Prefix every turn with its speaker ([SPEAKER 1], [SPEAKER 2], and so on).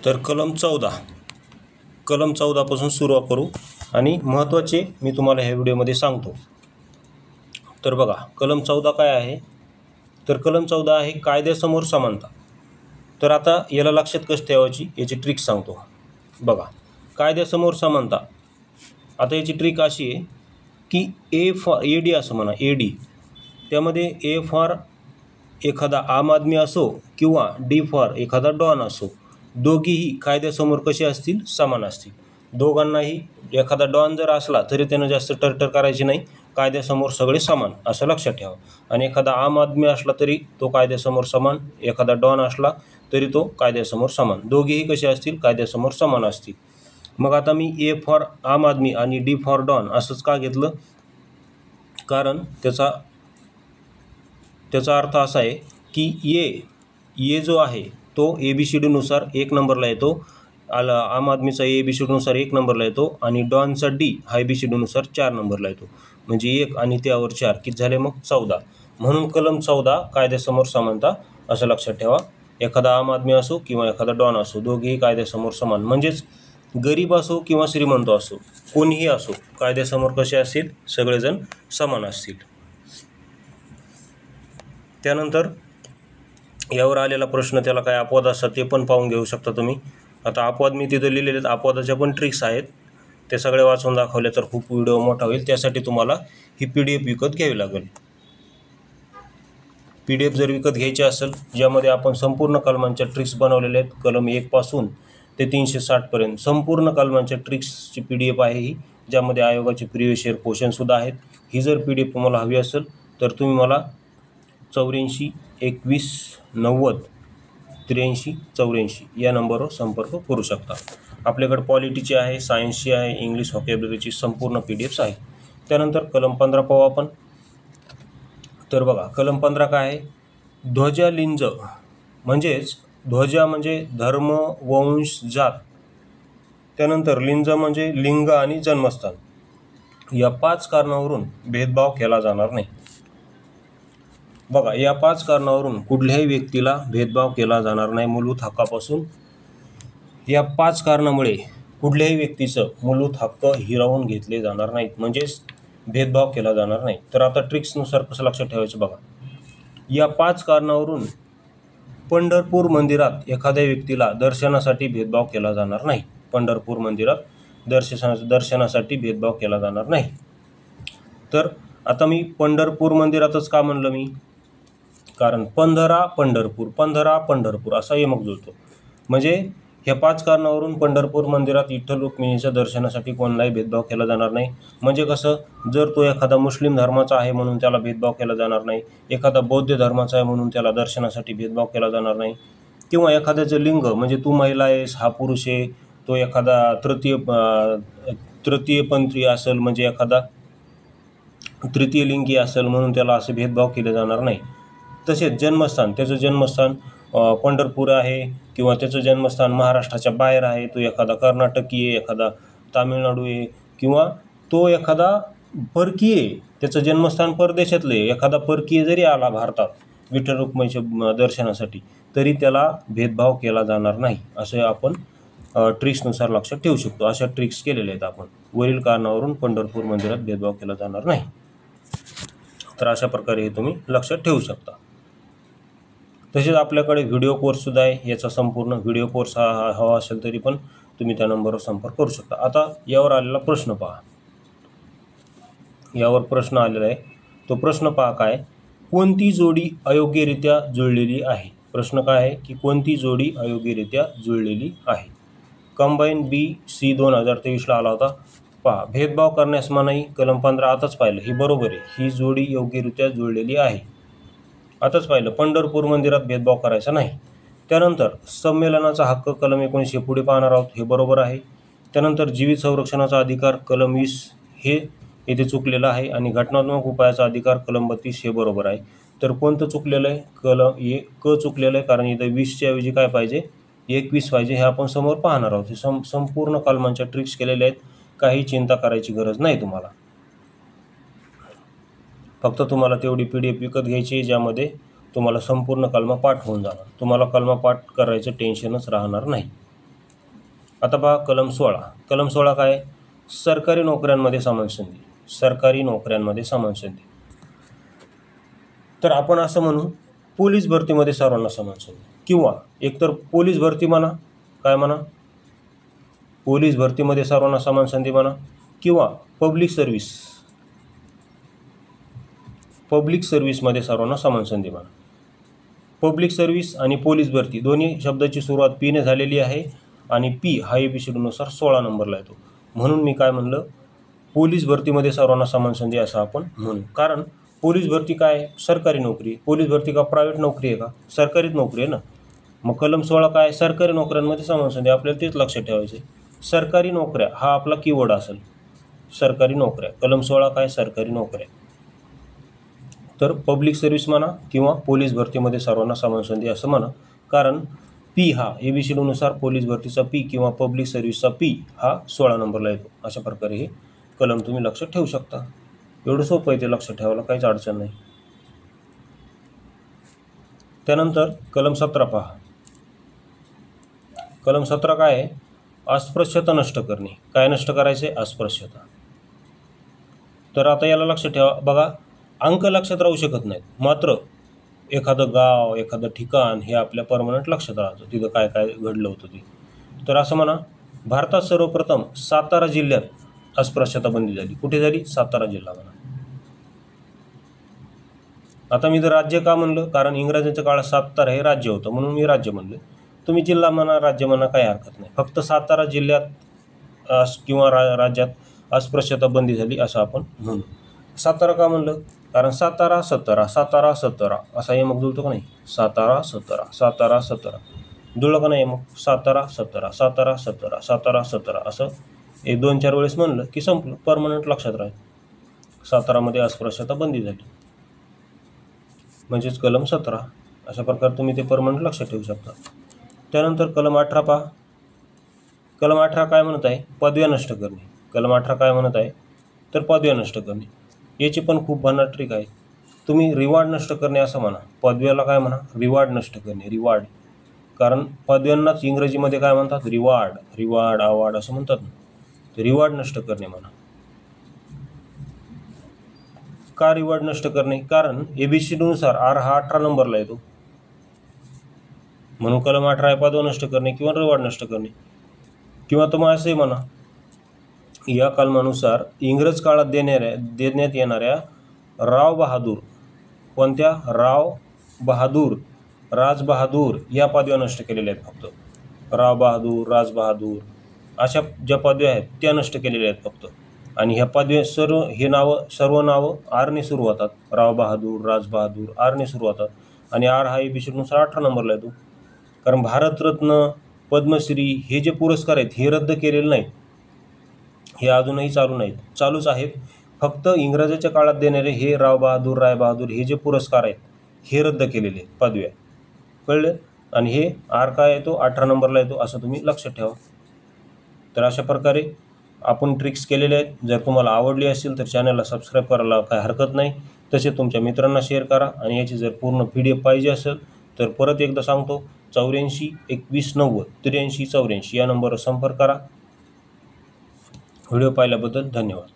[SPEAKER 1] तर कलम 14 पासून सुरुवात करू आणि महत्त्वाचे मी तुम्हाला ह्या व्हिडिओमध्ये सांगतो. तर बघा, कलम 14 काय आहे? तर कलम 14 आहे कायद्यासमोर समानता. तर आता याला लक्षात कसं ठेवायची याची ट्रिक सांगतो. बघा, कायद्यासमोर समानता. आता याची ट्रिक अशी आहे की AD असं म्हणा, AD त्यामध्ये A फॉर एखादा आम आदमी असो किंवा D फॉर एखादा डॉन असो, दोघीही कायद्यासमोर कसे असतील? समान असतील. दोघांनाही एखादा डॉन जर असला तरी त्यानं जास्त टरटर करायची नाही, कायद्यासमोर सगळे समान असं लक्षात ठेवा. आणि एखादा आम आदमी असला तरी तो कायद्यासमोर समान, एखादा डॉन असला तरी तो कायद्यासमोर समान, दोघेही कसे असतील? कायद्यासमोर समान असतील. मग आता मी A फॉर आम आदमी आणि D फॉर डॉन असंच का घेतलं? कारण त्याचा अर्थ असा आहे की ए जो आहे तो ABCD नुसार 1 नंबरला येतो, आम आदमीचा ABCD नुसार 1 नंबरला येतो आणि डॉनचा D हा ABCD नुसार 4 नंबरला येतो. म्हणजे 1 आणि त्यावर 4 किती झाले? मग 14. म्हणून कलम 14 कायद्यासमोर समानता असं लक्षात ठेवा. एखादा आम आदमी असो किंवा एखादा डॉन असो, दोघेही कायद्यासमोर समान. म्हणजेच गरीब असो किंवा श्रीमंत असो, कोणीही असो, कायद्यासमोर कसे असतील? सगळेजण समान असतील. त्यानंतर यावर आलेला प्रश्न, त्याला काय अपवाद असतात ते पण पाहून घेऊ शकता तुम्ही. आता अपवाद मी तिथं लिहिलेले आहेत, अपवादाच्या पण ट्रिक्स आहेत, ते सगळे वाचून दाखवले तर खूप व्हिडिओ मोठा होईल. त्यासाठी तुम्हाला ही PDF विकत घ्यावी लागेल. PDF जर विकत घ्यायची असेल, ज्यामध्ये आपण संपूर्ण कलमांच्या ट्रिक्स बनवलेल्या आहेत, कलम 1 पासून ते 360 पर्यंत संपूर्ण कलमांच्या ट्रिक्सची PDF आहे ही, ज्यामध्ये आयोगाचे प्रिव्हियस इयर क्वेश्चनसुद्धा आहेत. ही जर PDF तुम्हाला हवी असेल तर तुम्ही मला 84 21 90 83 84 या नंबरवर संपर्क करू शकता. आपल्याकडे पॉलिटीची आहे, सायन्सची आहे, इंग्लिश व्होकॅब्युलरीची संपूर्ण PDFs आहे. त्यानंतर कलम 15 पाहू आपण. तर बघा, कलम 15 काय आहे? ध्वजलिंग म्हणजेच ध्वजा म्हणजे धर्म, वंश, जात. त्यानंतर लिंग म्हणजे लिंग आणि जन्मस्थान. या 5 कारणावरून भेदभाव केला जाणार नाही. बघा, या 5 कारणावरून कुठल्याही व्यक्तीला भेदभाव केला जाणार नाही मूलभूत हक्कापासून. या 5 कारणामुळे कुठल्याही व्यक्तीचं मूलभूत हक्क हिरावून घेतले जाणार नाहीत, म्हणजेच भेदभाव केला जाणार नाही. तर आता ट्रिक्सनुसार कसं लक्षात ठेवायचं बघा. या 5 कारणावरून पंढरपूर मंदिरात एखाद्या व्यक्तीला दर्शनासाठी भेदभाव केला जाणार नाही. पंढरपूर मंदिरात दर्शनासाठी भेदभाव केला जाणार नाही. तर आता मी पंढरपूर मंदिरातच का म्हणलं मी? कारण पंधरा पंढरपूर असा यमक जुळतो. म्हणजे ह्या 5 कारणावरून पंढरपूर मंदिरात विठ्ठल रुक्मिणीच्या दर्शनासाठी कोणालाही भेदभाव केला जाणार नाही. म्हणजे कसं? जर तो एखादा मुस्लिम धर्माचा आहे म्हणून त्याला भेदभाव केला जाणार नाही, एखादा बौद्ध धर्माचा आहे म्हणून त्याला दर्शनासाठी भेदभाव केला जाणार नाही, किंवा एखाद्याचं लिंग म्हणजे तू महिला आहेस, हा पुरुष आहे, तो एखादा तृतीयपंथी असेल, म्हणजे एखादा तृतीय लिंगी असेल म्हणून त्याला असे भेदभाव केले जाणार नाही. तसेच जन्मस्थान, त्याचं जन्मस्थान पंढरपूर आहे किंवा त्याचं जन्मस्थान महाराष्ट्राच्या बाहेर आहे, तो एखादा कर्नाटकी आहे, एखादा तामिळनाडू आहे, किंवा तो एखादा परकीय, त्याचं जन्मस्थान परदेशातले, एखादा परकीय जरी आला भारतात विठ्ठल रुक्मिणीच्या दर्शनासाठी तरी त्याला भेदभाव केला जाणार नाही. असं आपण ट्रिक्सनुसार लक्षात ठेवू शकतो. अशा ट्रिक्स केलेल्या आहेत आपण. वरील कारणावरून पंढरपूर मंदिरात भेदभाव केला जाणार नाही. तर अशा प्रकारे हे तुम्ही लक्षात ठेवू शकता. तसेच आपल्याकडे व्हिडिओ कोर्ससुद्धा आहे. याचा संपूर्ण व्हिडिओ कोर्स हा हवा असेल तरी पण तुम्ही त्या नंबरवर संपर्क करू शकता. आता यावर आलेला प्रश्न पहा. यावर प्रश्न आलेला आहे, तो प्रश्न पहा काय? कोणती जोडी अयोग्यरित्या जुळलेली आहे? प्रश्न काय आहे की कोणती जोडी अयोग्यरित्या जुळलेली आहे? कंबाईन BC 2023ला आला होता. पहा, भेदभाव करण्यास मनाई, कलम 15 आताच पाहिलं, ही बरोबर आहे, ही जोडी योग्यरित्या जुळलेली आहे. आताच पाहिलं, पंढरपूर मंदिरात भेदभाव करायचा नाही. त्यानंतर संमेलनाचा हक्क कलम 19 पुढे पाहणार आहोत, हे बरोबर आहे. त्यानंतर जीवित संरक्षणाचा अधिकार कलम 20 हे येथे चुकलेलं आहे आणि घटनात्मक उपायाचा अधिकार कलम 32 हे बरोबर आहे. तर कोणतं चुकलेलं आहे? क चुकलेलं आहे, कारण इथं 20च्या ऐवजी काय पाहिजे? 21 पाहिजे. हे आपण समोर पाहणार आहोत. हे संपूर्ण कलमांच्या ट्रिक्स केलेल्या आहेत, काही चिंता करायची गरज नाही तुम्हाला. फक्त तुम्हाला तेवढी PDF विकत घ्यायची ज्यामध्ये तुम्हाला संपूर्ण कलमा पाठ होऊन जाणार. तुम्हाला कलमा पाठ करायचं टेन्शनच राहणार नाही. आता पहा कलम 16. कलम 16 काय? सरकारी नोकऱ्यांमध्ये समान संधी. सरकारी नोकऱ्यांमध्ये समान संधी. तर आपण असं म्हणू पोलीस भरतीमध्ये सर्वांना समान संधी, किंवा एकतर पोलीस भरती म्हणा, काय म्हणा, पोलीस भरतीमध्ये सर्वांना समान संधी म्हणा, किंवा पब्लिक सर्व्हिसमध्ये सर्वांना समान संधी म्हणा. पब्लिक सर्व्हिस आणि पोलीस भरती दोन्ही शब्दाची सुरुवात पीने झालेली आहे आणि पी हा ABCDनुसार 16 नंबरला येतो. म्हणून मी काय म्हणलं, पोलीस भरतीमध्ये सर्वांना समान संधी असं आपण म्हणू. कारण पोलीस भरती काय? सरकारी नोकरी. पोलीस भरती का प्रायव्हेट नोकरी आहे का? सरकारीच नोकरी आहे ना. मग कलम 16 काय? सरकारी नोकऱ्यांमध्ये समान संधी. आपल्याला तेच लक्षात ठेवायचे. सरकारी नोकऱ्या हा आपला कीवर्ड असेल. सरकारी नोकऱ्या. कलम 16 काय? सरकारी नोकऱ्या. तर पब्लिक सर्व्हिस म्हणा किंवा पोलीस भरतीमध्ये सर्वांना समान संधी असं म्हणा. कारण पी हा ABCDनुसार पोलीस भरतीचा पी किंवा पब्लिक सर्व्हिसचा पी हा 16 नंबरला येतो. अशा प्रकारे हे कलम तुम्ही लक्षात ठेवू शकता. एवढं सोपं आहे ते लक्षात ठेवायला, काहीच अडचण नाही. त्यानंतर कलम 17 पहा. कलम 17 काय आहे? अस्पृश्यता नष्ट करणे. काय नष्ट करायचे? अस्पृश्यता. तर आता याला लक्षात ठेवा. बघा, अंक लक्षात राहू शकत नाहीत, मात्र एखादं गाव, एखादं ठिकाण हे आपल्या परमनंट लक्षात राहतं, तिथं काय काय घडलं होतं ते. तर असं म्हणा, भारतात सर्वप्रथम सातारा जिल्ह्यात अस्पृश्यता बंदी झाली. कुठे झाली? सातारा जिल्हा म्हणा. आता मी जर राज्य का म्हणलं? कारण इंग्रजांच्या काळात सातारा हे राज्य होतं, म्हणून मी राज्य म्हणलं. तुम्ही जिल्हा म्हणा, राज्य म्हणा, काही हरकत नाही. फक्त सातारा जिल्ह्यात किंवा राज्यात अस्पृश्यता बंदी झाली असं आपण म्हणू. सातारा का म्हणलं? कारण सातारा 17, सातारा 17 असा यमक जुळतो का नाही? सातारा 17, सातारा 17 जुळलं का नाही? मग सातारा 17, सातारा 17, सातारा 17 असं 1-2-4 वेळेस म्हणलं की संपलं, परमनंट लक्षात राहील. सातारामध्ये अस्पृश्यता बंदी झाली म्हणजेच कलम 17. अशा प्रकारे तुम्ही ते परमनंट लक्षात ठेवू शकता. त्यानंतर कलम 18 पहा. कलम 18 काय म्हणत आहे? पदव्या नष्ट करणे. कलम 18 काय म्हणत आहे? तर पदव्या नष्ट करणे. याची पण खूप भन्नाट ट्रिक आहे. तुम्ही रिवॉर्ड नष्ट करणे असं म्हणा. पदव्याला काय म्हणा? रिवॉर्ड नष्ट करणे. रिवॉर्ड. कारण पदव्यांनाच इंग्रजीमध्ये काय म्हणतात? रिवॉर्ड, अवॉर्ड असं म्हणतात ना. तर रिवॉर्ड नष्ट करणे म्हणा. का रिवॉर्ड नष्ट करणे? कारण ABCDनुसार R हा 18 नंबरला येतो, म्हणून कलम 18 आहे पदव्या नष्ट करणे किंवा रिवॉर्ड नष्ट करणे. किंवा तुम्हाला असंही म्हणा, या कलमानुसार इंग्रज काळात देण्यात येणाऱ्या राव बहादूर, कोणत्या? राव बहादूर, राजबहादूर या पदव्या नष्ट केलेल्या आहेत फक्त. राव बहादूर, राजबहादूर अशा ज्या पदव्या आहेत त्या नष्ट केलेल्या आहेत फक्त. आणि ह्या पदव्या सर्व नावं आरने सुरू होतात. राव बहादूर, राजबहादूर आरने सुरू होतात. आणि आर हा ABCDनुसार 18 नंबरला येतो. कारण भारतरत्न, पद्मश्री हे जे पुरस्कार आहेत हे रद्द केलेले नाहीत. हे अजूनही चालूच आहेत. फक्त इंग्रजाच्या काळात देणारे हे राव बहादूर, राय बहादूर हे जे पुरस्कार आहेत हे रद्द केलेले आहेत पदव्या. कळलं? आणि हे आर काय येतो? 18 नंबरला येतो, असं तुम्ही लक्षात ठेवा. तर अशा प्रकारे आपण ट्रिक्स केलेले आहेत. जर तुम्हाला आवडली असेल तर चॅनलला सबस्क्राईब करायला काय हरकत नाही. तसे तुमच्या मित्रांना शेअर करा. आणि याची जर पूर्ण PDF पाहिजे असेल तर परत एकदा सांगतो, 84 21 90 83 84 या नंबरवर संपर्क करा. व्हिडिओ पाहिल्याबद्दल धन्यवाद.